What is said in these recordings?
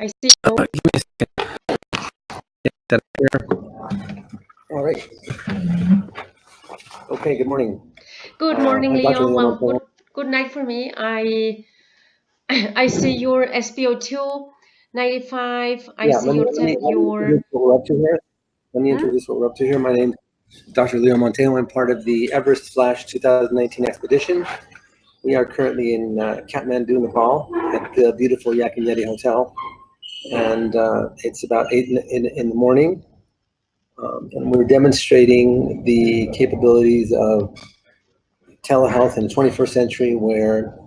I see you. Give me a second. Get that up here. All right. Okay, good morning. Good morning, I'm Dr. Leo. Leo Well, Montano. good night for me. I see your SpO2 95. I Yeah, see your let me introduce what we're up to here. Let me introduce what we're up to here. My name is Dr. Leo Montano. I'm part of the Everest / 2019 expedition. We are currently in Kathmandu, Nepal, at the beautiful Yak and Yeti Hotel, and it's about 8 in the morning. And we're demonstrating the capabilities of telehealth in the 21st century, where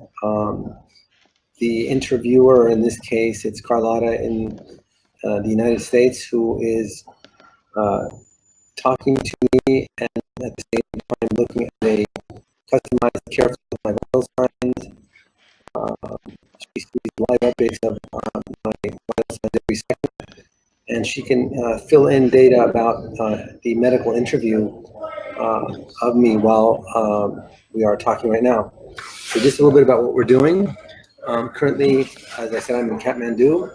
the interviewer, in this case, it's Carlotta in the United States, who is talking to me, and at the same time looking at a customized CareFlow of my vital signs. She sees live updates of my vital signs every second, and she can fill in data about the medical interview of me while we are talking right now. So just a little bit about what we're doing. Currently, as I said, I'm in Kathmandu.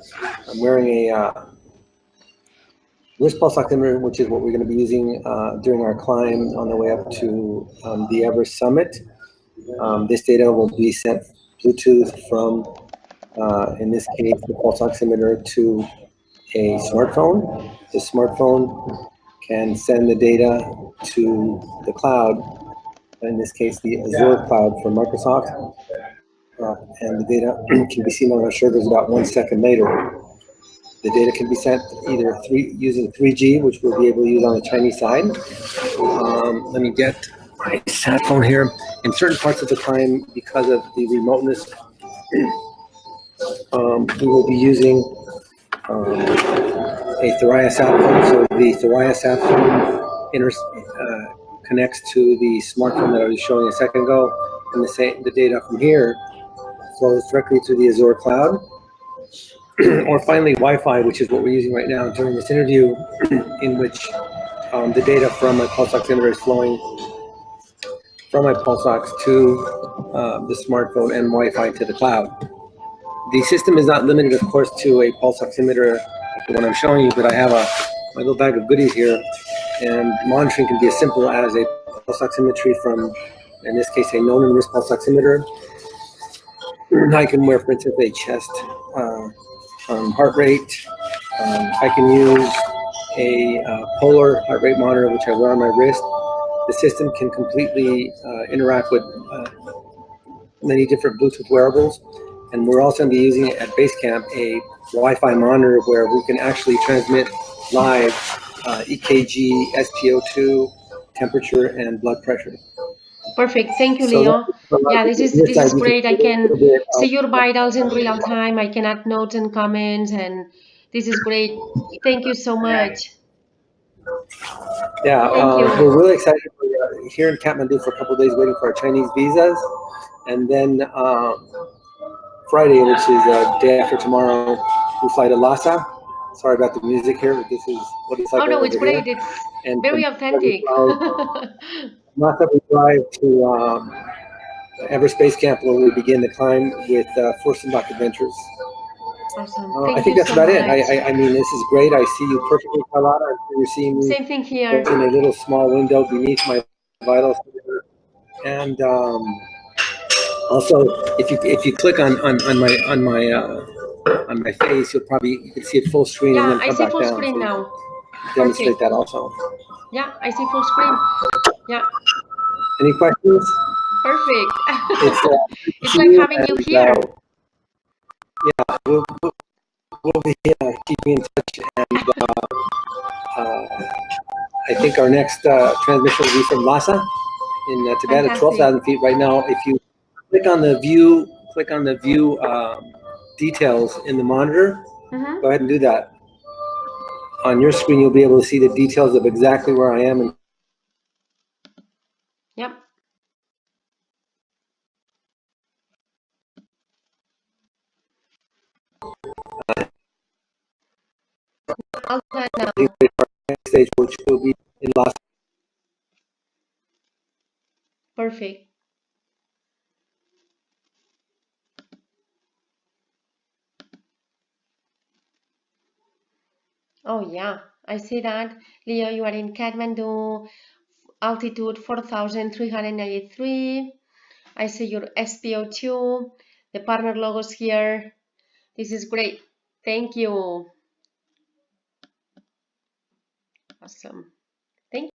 I'm wearing a wrist pulse oximeter, which is what we're going to be using during our climb on the way up to the Everest summit. This data will be sent Bluetooth from, in this case, the pulse oximeter to a smartphone. The smartphone can send the data to the cloud, in this case, the Azure cloud from Microsoft. And the data can be seen on our servers about 1 second later. The data can be sent either using 3G, which we'll be able to use on the Chinese side. Let me get my sat phone here. In certain parts of the time, because of the remoteness, we will be using a Thoriya sat phone. So the Thoriya sat phone connects to the smartphone that I was showing a second ago, and the data from here flows directly to the Azure cloud. Or finally, Wi-Fi, which is what we're using right now during this interview, in which the data from my pulse oximeter is flowing from my pulse ox to the smartphone and Wi-Fi to the cloud. The system is not limited, of course, to a pulse oximeter, like the one I'm showing you, but I have my little bag of goodies here, and monitoring can be as simple as a pulse oximetry from, in this case, a known and wrist pulse oximeter. I can wear, for instance, a chest heart rate. I can use a polar heart rate monitor, which I wear on my wrist. The system can completely interact with many different Bluetooth wearables. And we're also going to be using it at base camp, a Wi-Fi monitor where we can actually transmit live EKG, SpO2, temperature, and blood pressure. Perfect. Thank you, So Leo. Yeah, this is you can great. I see a can little bit see your vitals in real time. I can add notes and comments, and this is great. Thank you so much. Yeah, Thank you. we're really excited. We're here in Kathmandu for a couple of days waiting for our Chinese visas. And then Friday, which is day after tomorrow, we fly to Lhasa. Sorry about the music here, but this is what it's like Oh right no, it's over here. great. It's And very from authentic. Lhasa we drive to Everest Base Camp, where we begin the climb with Furstenbach Adventures. Awesome. I Thank think you that's so about it. much. I mean, this is great. I see you perfectly, Carlotta. I'm sure you're seeing me Same thing here. in a little small window beneath my vitals. And also, if you click on my face, you can see it full screen and Yeah, then I come see back full down. screen So you now. can demonstrate Perfect. that also. Yeah, I see full screen. Yeah, Any questions? perfect. It's good to It's see like you, having you and here. yeah, we'll be keeping in touch. And I think our next transmission will be from Lhasa in Tibet at Fantastic. 12,000 feet right now. If you click on the view details in the monitor, go ahead and do that. On your screen, you'll be able to see the details of exactly where I am. Yep. All done now. Next stage, which will be in Lhasa. Perfect. Oh yeah, I see that. Leo, you are in Kathmandu, altitude 4,393. I see your SPO2, the partner logos here. This is great. Thank you. Awesome.